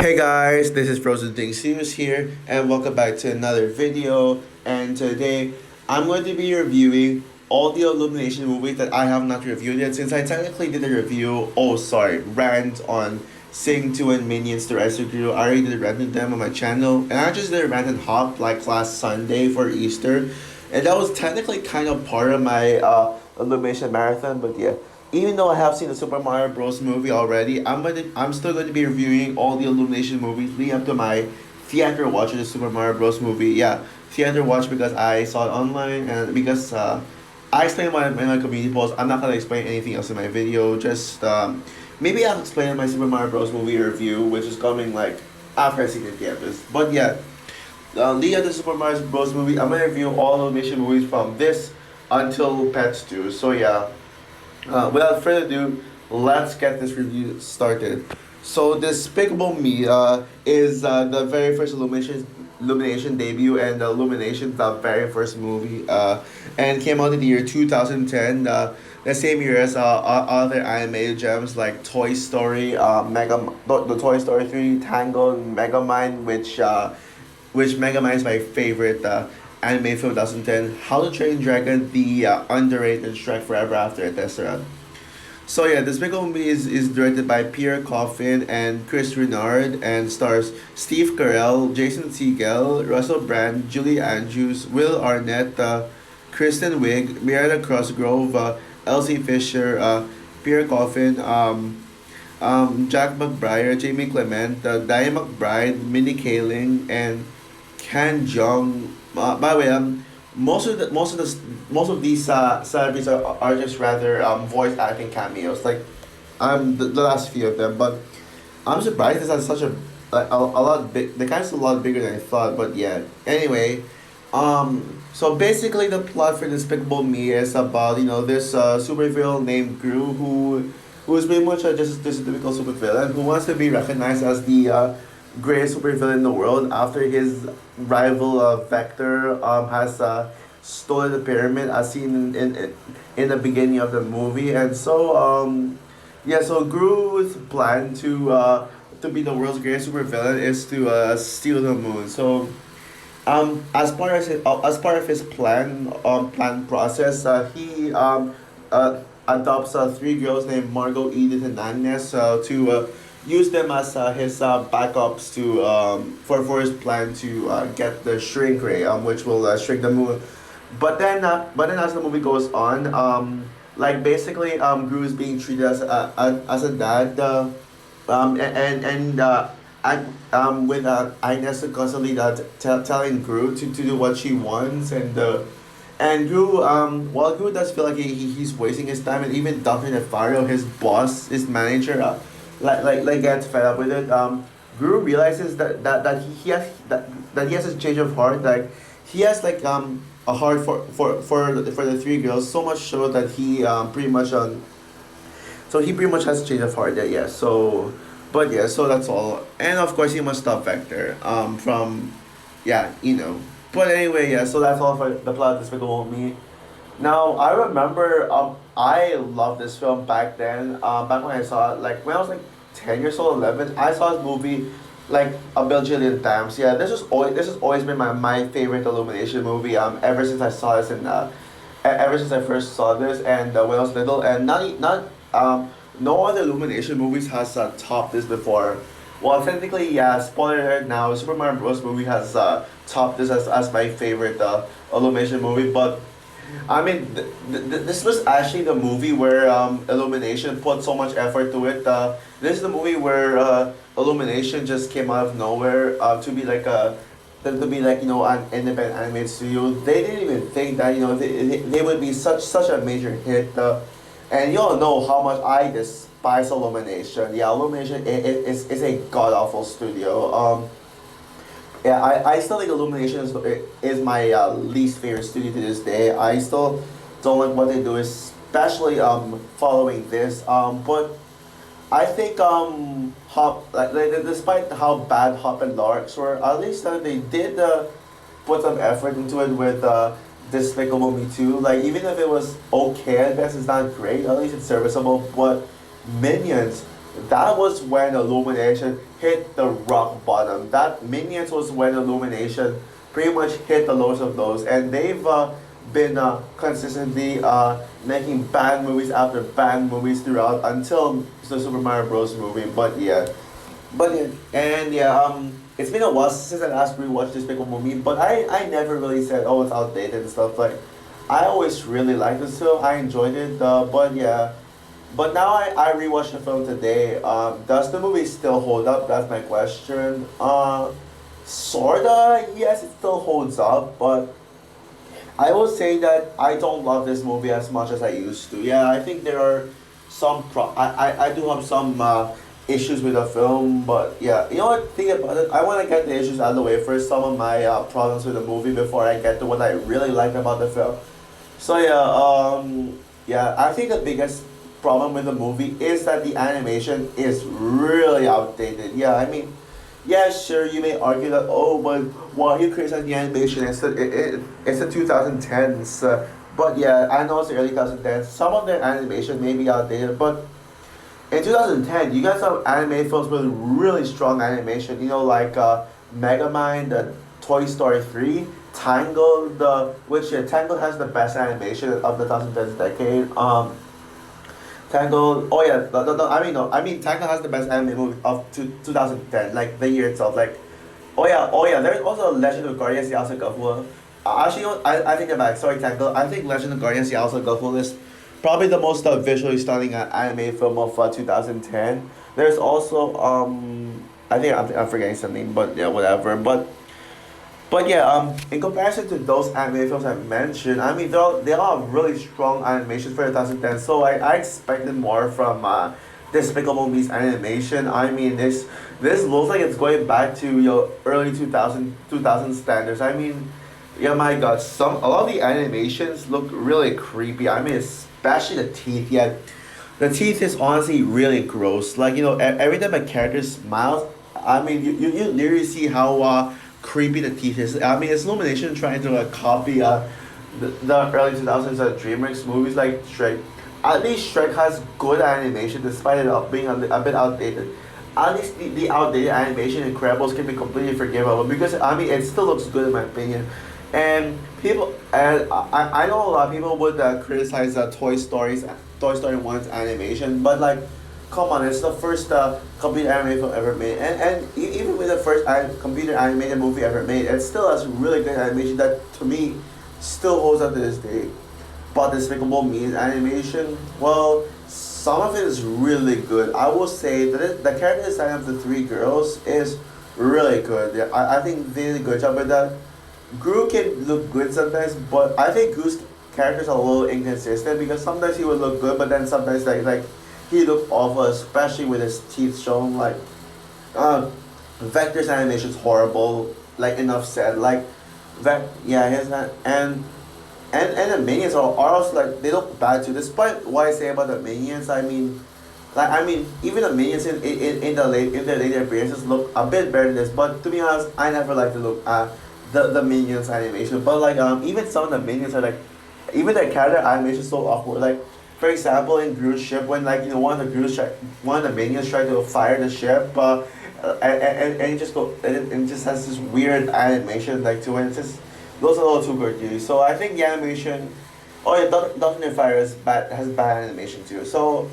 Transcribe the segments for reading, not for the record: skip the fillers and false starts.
Hey guys, this is Frozen Things Serious here, and welcome back to another video. And today, I'm going to be reviewing all the Illumination movies that I have not reviewed yet, since I technically did a review, rant on Sing 2 and Minions The Rescue Crew. I already did a rant on them on my channel, and I just did a rant and hop like last Sunday for Easter, and that was technically kind of part of my Illumination marathon, but yeah. Even though I have seen the Super Mario Bros. Movie already, I'm still going to be reviewing all the Illumination movies leading up to my theater watch of the Super Mario Bros. Movie. Yeah, theater watch because I saw it online and because I explained in my community post. I'm not gonna explain anything else in my video. Just maybe I'll explain in my Super Mario Bros. Movie review, which is coming like after I see the theaters. But yeah, leading up to the Super Mario Bros. Movie, I'm gonna review all Illumination movies from this until Pets 2. So yeah. Without further ado, let's get this review started. So, Despicable Me is the very first Illumination debut, and Illumination the very first movie, and came out in the year 2010. The same year as other animated gems like Toy Story, the Toy Story 3, Tangled, and Megamind, which Megamind is my favorite anime film 2010. How to Train Dragon, the underrated Shrek Forever After, etc. So yeah, Despicable Me is directed by Pierre Coffin and Chris Renard and stars Steve Carell, Jason Segel, Russell Brand, Julie Andrews, Will Arnett, Kristen Wiig, Miranda Crossgrove, Elsie Fisher, Pierre Coffin, Jack McBrayer, Jamie Clement, Diane McBride, Minnie Kaling, and Ken Jeong. By the way, most of these celebrities are just rather voice acting cameos. Like, the last few of them, but I'm surprised this has such a lot big. The cast is a lot bigger than I thought. But yeah. Anyway, so basically the plot for Despicable Me is about this supervillain named Gru who is pretty much just a typical supervillain who wants to be recognized as the greatest supervillain in the world after his rival Vector has stolen the pyramid as seen in the beginning of the movie. And so yeah, so Gru's plan to be the world's greatest supervillain is to steal the moon. So as part of his plan process, he adopts three girls named Margot, Edith, and Agnes to use them as his backups to for his plan to get the shrink ray, which will shrink the moon. But then as the movie goes on, like basically, Gru is being treated as a dad, and with Agnes constantly telling Gru to do what she wants, and Gru, while Gru does feel like he's wasting his time, and even Dr. Nefario, his boss, his manager, like gets fed up with it. Gru realizes that that he has a change of heart. Like he has like a heart for the three girls, so much so that he pretty much so he pretty much has a change of heart. Yeah, yeah. So, but yeah, so that's all. And of course, he must stop Vector from yeah, But anyway, yeah. So that's all for the plot of Despicable Me. Now I remember I loved this film back then. Back when I saw it, like when I was like 10 years old, 11, I saw this movie like a bajillion times. Yeah, this has always been my favorite Illumination movie. Ever since I saw this and ever since I first saw this and when I was little, and not no other Illumination movies has topped this before. Well, technically, yeah. Spoiler alert now. Super Mario Bros. Movie has topped this as my favorite Illumination movie, but I mean, this was actually the movie where Illumination put so much effort to it. This is the movie where Illumination just came out of nowhere to be like an independent animated studio. They didn't even think that they would be such a major hit. And you all know how much I despise Illumination. Yeah, Illumination is a god awful studio. Yeah, I still think Illumination is my least favorite studio to this day. I still don't like what they do, especially following this. But I think despite how bad Hop and Larks were, at least they did put some effort into it with Despicable Me too. Like even if it was okay at best, it's not great. At least it's serviceable. But Minions that was when Illumination hit the rock bottom. That Minions was when Illumination pretty much hit the lowest of lows, and they've been consistently making bad movies after bad movies throughout until the Super Mario Bros. Movie. It's been a while since I last rewatched Despicable movie, but I never really said, oh, it's outdated and stuff. Like, I always really liked it, so I enjoyed it. But now I rewatched the film today. Does the movie still hold up? That's my question. Sorta, yes, it still holds up, but I will say that I don't love this movie as much as I used to. Yeah, I think there are I do have some issues with the film, but yeah, you know what? Think about it. I want to get the issues out of the way first. Some of my problems with the movie before I get to what I really like about the film. So yeah, I think the biggest problem with the movie is that the animation is really outdated. Yeah, I mean, yeah, sure, you may argue that, oh, but why you criticize the animation? It's the 2010s. But yeah, I know it's the early 2010s. Some of the animation may be outdated, but in 2010, you got some anime films with really strong animation. You know, like Megamind, Toy Story 3, Tangled, Tangled has the best animation of the 2010s decade. Tangled. Oh yeah, no, I mean no. I mean Tangled has the best anime movie of 2010, like the year itself. Like, oh yeah. There's also Legend of Guardians: The House of Gulful. Actually, you know, I think about sorry Tangled. I think Legend of Guardians: The House of Gulful is probably the most visually stunning anime film of 2010. There's also I think I'm forgetting something, but yeah, whatever. But yeah, in comparison to those anime films I mentioned, I mean, they all have really strong animations for 2010. So I expected more from Despicable Me's animation. I mean, this looks like it's going back to your early 2000 standards. I mean, yeah, my God, a lot of the animations look really creepy. I mean, especially the teeth. Yeah, the teeth is honestly really gross. Like, you know, every time a character smiles, I mean, you literally see how creepy the teeth is. I mean, it's Illumination trying to copy the early 2000s DreamWorks movies like Shrek. At least Shrek has good animation despite it being a bit outdated. At least the outdated animation in Incredibles can be completely forgivable because I mean it still looks good in my opinion. I know a lot of people would criticize Toy Story 1's animation, but like, come on, it's the first computer animated film ever made, even with the first computer animated movie ever made, it still has really good animation that to me still holds up to this day. But Despicable Me's animation, well, some of it is really good. I will say that the character design of the three girls is really good. Yeah, I think they did a good job with that. Gru can look good sometimes, but I think Gru's character's a little inconsistent because sometimes he would look good, but then sometimes like he looked awful, especially with his teeth showing. Like, Vector's animation is horrible. Like enough said. Like, yeah, his and the minions are also like they look bad too. Despite what I say about the minions, I mean even the minions in their later appearances look a bit better than this. But to be honest, I never like to look at the minions animation. But like even some of the minions are like even their character animation is so awkward. Like, for example, in Gru's ship, when like you know one of the minions tried to fire the ship, and it just it just has this weird animation like to it. It's just those are a little too good. So I think the animation, oh yeah, Thunder Fire has bad animation too. So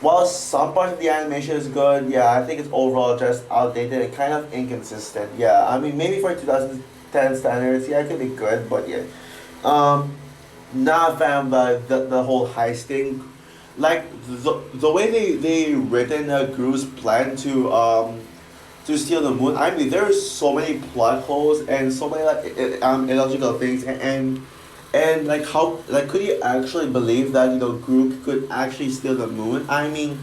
while some parts of the animation is good, yeah, I think it's overall just outdated and kind of inconsistent. Yeah, I mean maybe for 2010 standards, yeah, it could be good, but yeah. Um, Not a fan of the whole heisting. Like the way they written Gru's plan to steal the moon. I mean, there's so many plot holes and so many like illogical things and like how like could you actually believe that you know Gru could actually steal the moon? I mean,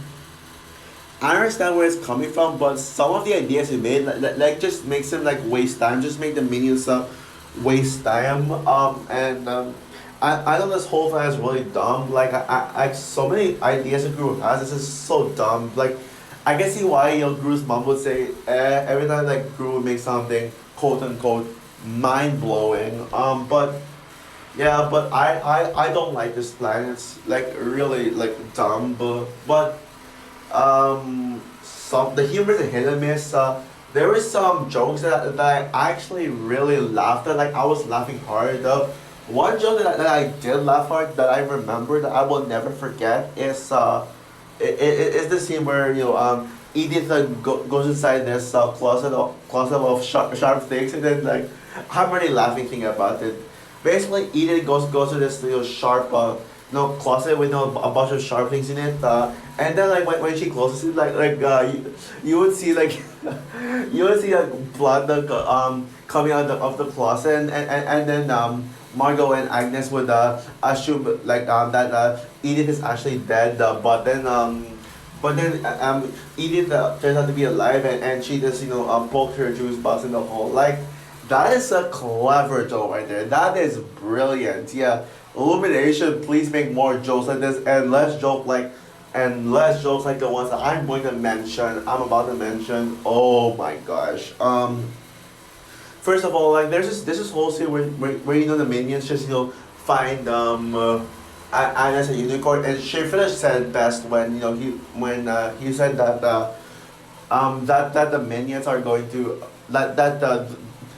I understand where it's coming from, but some of the ideas he made like just makes him like waste time. Just make the minions waste time. I know this whole thing is really dumb. Like I so many ideas that Gru has. This is so dumb. Like I can see why you know Gru's mom would say every time like Gru would make something quote unquote mind blowing. But yeah, but I don't like this plan. It's like really like dumb. But Some the humor is a hit and miss. There were some jokes that I actually really laughed at. Like I was laughing hard. One joke that I did laugh hard that I remember that I will never forget is the scene where Edith goes inside this closet of sharp things, and then like I'm really laughing thinking about it. Basically, Edith goes to this sharp closet with a bunch of sharp things in it, and then like when she closes it, you would see like you would see like blood coming out of the closet, and then Margot and Agnes would assume that Edith is actually dead, but then Edith turns out to be alive, and she just poked her juice box in the hole. Like that is a clever joke right there. That is brilliant. Yeah, Illumination, please make more jokes like this, and less jokes like the ones that I'm going to mention. I'm about to mention. Oh my gosh. First of all, like there's this whole scene where the minions just find Anna's a unicorn, and Schaefer said it best when he said that that the minions are going to that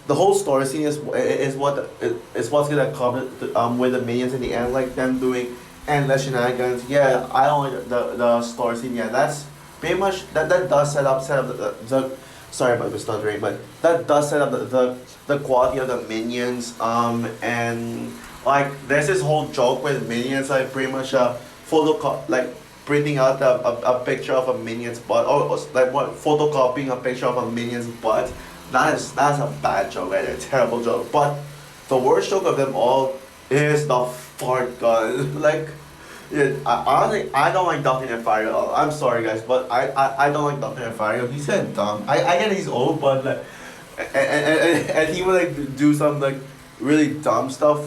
the whole story scene is what's gonna come with the minions in the end, like them doing endless shenanigans. Yeah, I don't like the story scene. Yeah, that's pretty much that does set up the sorry about the stuttering, but that does set up the quality of the minions. And like there's this whole joke with minions, like pretty much like printing out a picture of a minion's butt, or like what photocopying a picture of a minion's butt. That's a bad joke, right? A terrible joke. But the worst joke of them all is the fart gun. Like, yeah, honestly, I don't like Dr. Nefario at all. I'm sorry, guys, but I don't like Dr. Nefario. He's kind of dumb. I get he's old, but like, and he would like do some like really dumb stuff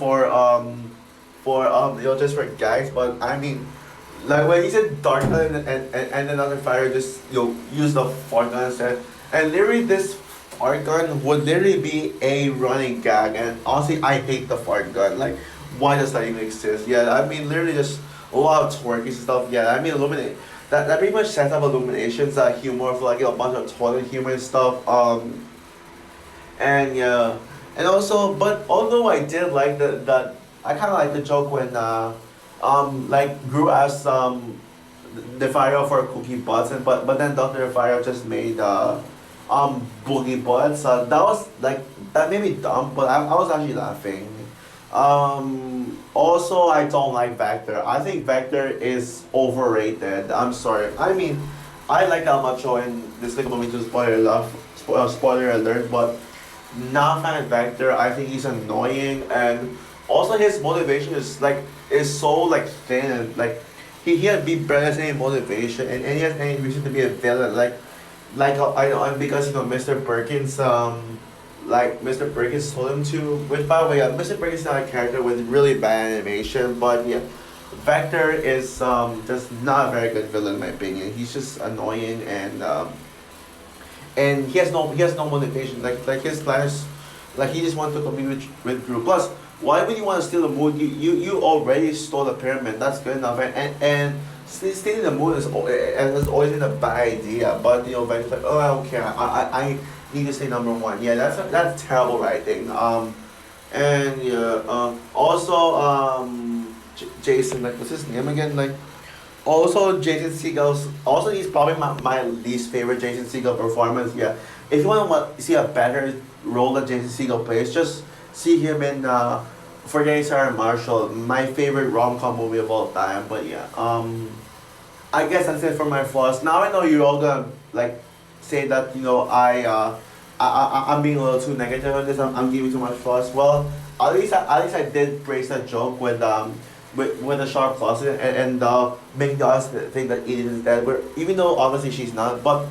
just for gags. But I mean, like when he said dark gun and then Dr. Nefario just use the fart gun instead, and literally this fart gun would literally be a running gag, and honestly I hate the fart gun. Like why does that even exist? Yeah, I mean literally just a lot of twerky stuff. Yeah, I mean Illuminate that pretty much sets up Illumination's humor for like a bunch of toilet humor and stuff. And yeah, and also, but although I did like that I kinda like the joke when like Gru asked the Fire for cookie butts, and but then Dr. Fire just made boogie butts. That was like that made me dumb, but I was actually laughing. Also, I don't like Vector. I think Vector is overrated. I'm sorry. I mean, I like El Macho in Despicable Me 2 spoiler alert, but not a fan of Vector. I think he's annoying, and also his motivation is so like thin, and like he had barely has any motivation, and he has any reason to be a villain. I know, and because Mr. Perkins like Mr. Perkins told him to. Which by the way, Mr. Perkins is not a character with really bad animation, but yeah, Vector is just not a very good villain in my opinion. He's just annoying, and he has no motivation. Like his plan is like he just wants to compete with Group. Plus, why would you want to steal the moon? You already stole the pyramid. That's good enough, and stealing the moon has always been a bad idea. But Vector's like, oh, I don't care. I need to stay number one. Yeah, that's terrible writing. And yeah, Jason, like what's his name again? Like also Jason Segel's also he's probably my least favorite Jason Segel performance. Yeah, if you want to see a better role that Jason Segel plays, just see him in Forgetting Sarah Marshall, my favorite rom-com movie of all time. But yeah, I guess that's it for my flaws. Now I know you're all gonna like say that I'm being a little too negative on this. I'm giving too much flaws. Well, at least I did praise that joke with the sharp closet, and making us think that Edith is dead. Where even though obviously she's not, but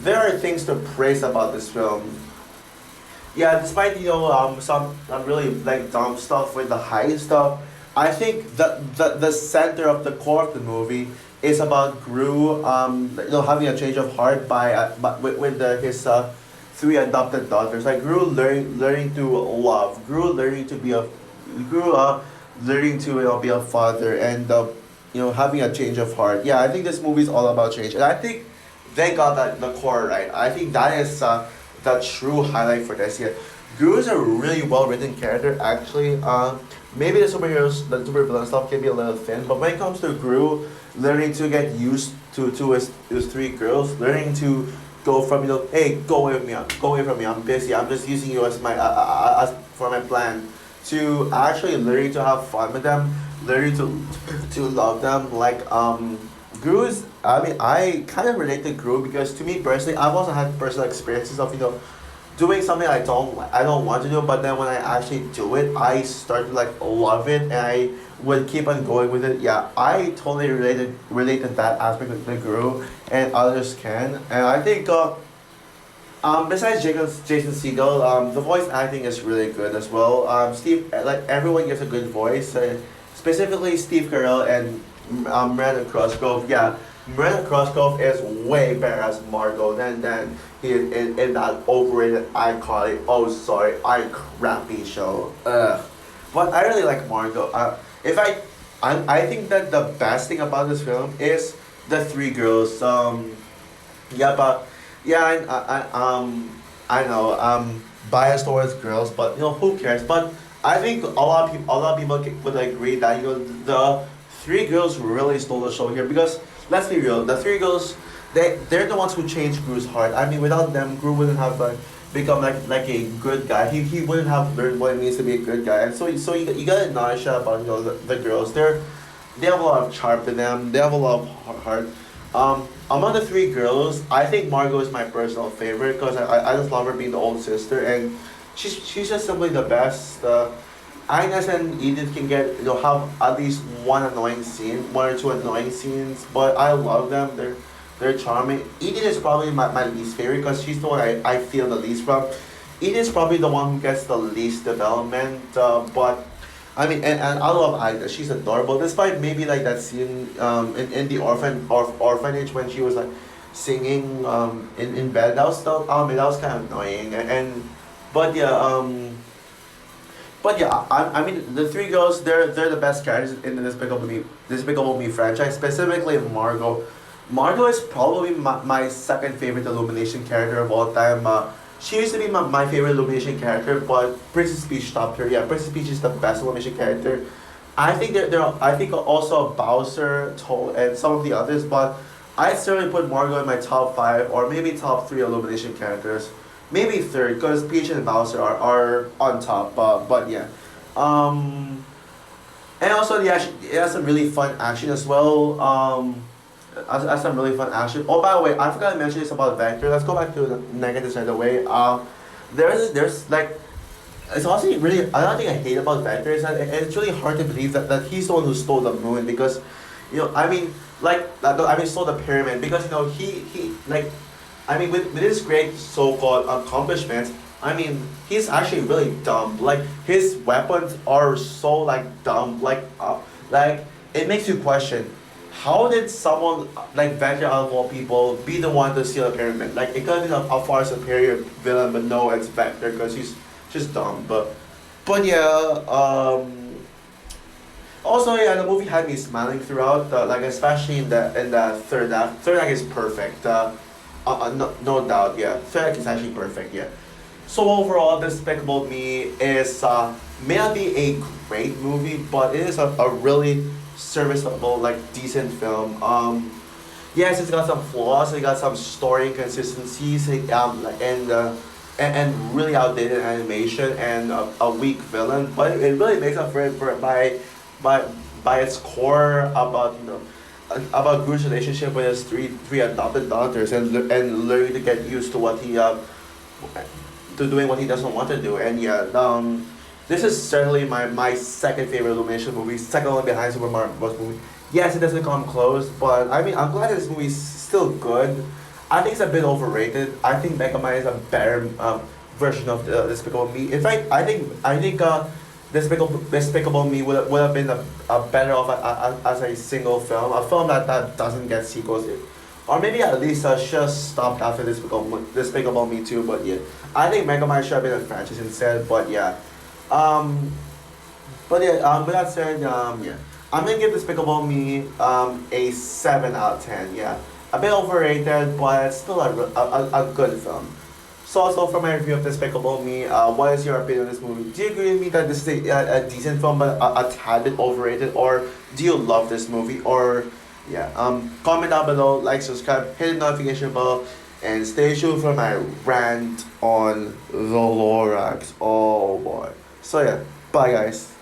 there are things to praise about this film. Yeah, despite some really like dumb stuff with the high stuff, I think the center of the core of the movie is about Gru having a change of heart with his three adopted daughters. Like Gru learning to love, Gru learning to be a Gru learning to be a father, and having a change of heart. Yeah, I think this movie is all about change, and I think they got that the core right. I think that is the true highlight for this year. Gru is a really well written character actually. Maybe the super villain stuff can be a little thin, but when it comes to Gru, learning to get used to his three girls, learning to go from hey, go away from me, I'm busy, I'm just using you as my as for my plan, to actually learning to have fun with them, learning to love them. Like Gru is. I mean, I kind of relate to Gru because to me personally, I've also had personal experiences of doing something I don't want to do, but then when I actually do it, I start to like love it, and I would keep on going with it. Yeah, I totally relate to that aspect of the Gru, and others can, and I think besides Jason Segel, the voice acting is really good as well. Steve, like everyone gives a good voice, specifically Steve Carell and Miranda Cosgrove. Yeah, Miranda Cosgrove is way better as Margot than he is in that overrated, iconic, oh sorry, I crappy show. Ugh. But I really like Margot. If I think that the best thing about this film is the three girls. Yeah, but yeah, I know biased towards girls, but who cares? But I think a lot of people would agree that the three girls really stole the show here because let's be real, the three girls they're the ones who changed Gru's heart. I mean, without them, Gru wouldn't have become like a good guy. He wouldn't have learned what it means to be a good guy. And so you gotta acknowledge that about the girls. They have a lot of charm to them. They have a lot of heart. Among the three girls, I think Margot is my personal favorite because I just love her being the old sister, and she's just simply the best. Agnes and Edith can get have at least one or two annoying scenes, but I love them. They're charming. Edith is probably my least favorite because she's the one I feel the least from. Edith is probably the one who gets the least development, but I mean, and I love Agnes. She's adorable, despite maybe like that scene in the orphanage when she was like singing in bed. That was kind of annoying, but yeah I mean the three girls they're the best characters in the Despicable Me franchise, specifically Margot. Margot is probably my second favorite Illumination character of all time. She used to be my favorite Illumination character, but Princess Peach stopped her. Yeah, Princess Peach is the best Illumination character. I think I think also Bowser, Toad, and some of the others, but I certainly put Margot in my top five or maybe top three Illumination characters. Maybe third, because Peach and Bowser are on top. But yeah. And also it has some really fun action as well. Has some really fun action. Oh, by the way, I forgot to mention this about Vector. Let's go back to the negative side of the way. There's like, it's also really another thing I hate about Vector is that it's really hard to believe that he's the one who stole the moon because, I mean, stole the pyramid because he like, I mean, with his great so-called accomplishments, I mean, he's actually really dumb. Like his weapons are so like dumb. Like it makes you question. How did someone like Vector out of all people be the one to steal a pyramid? Like it could have been a far superior villain, but no, it's Vector because he's just dumb. But yeah. Also, yeah, the movie had me smiling throughout. Like especially in the third act. Third act is perfect. No doubt. Yeah, third act is actually perfect. Yeah. So overall, Despicable Me is may not be a great movie, but it is a really serviceable, like decent film. Yes, it's got some flaws. It got some story inconsistencies, and really outdated animation and a weak villain. But it really makes up for it by its core about about Gru's relationship with his three adopted daughters and learning to get used to what he to doing what he doesn't want to do. And yeah, this is certainly my second favorite Illumination movie, second only behind Super Mario Bros. Movie. Yes, it doesn't come close, but I mean, I'm glad this movie is still good. I think it's a bit overrated. I think Mega Man is a better version of the Despicable Me. In fact, I think Despicable Me would have been a better off as a single film, a film that doesn't get sequels. Or maybe at least just stopped after Despicable Me 2, but yeah. I think Mega Man should have been a franchise instead, but yeah. With that said, yeah. I'm gonna give Despicable Me a 7 out of 10. Yeah, a bit overrated, but still a good film. So also for my review of Despicable Me, what is your opinion on this movie? Do you agree with me that this is a decent film but a tad bit overrated, or do you love this movie? Or yeah, comment down below, like, subscribe, hit the notification bell, and stay tuned for my rant on the Lorax. Oh boy. So yeah, bye guys.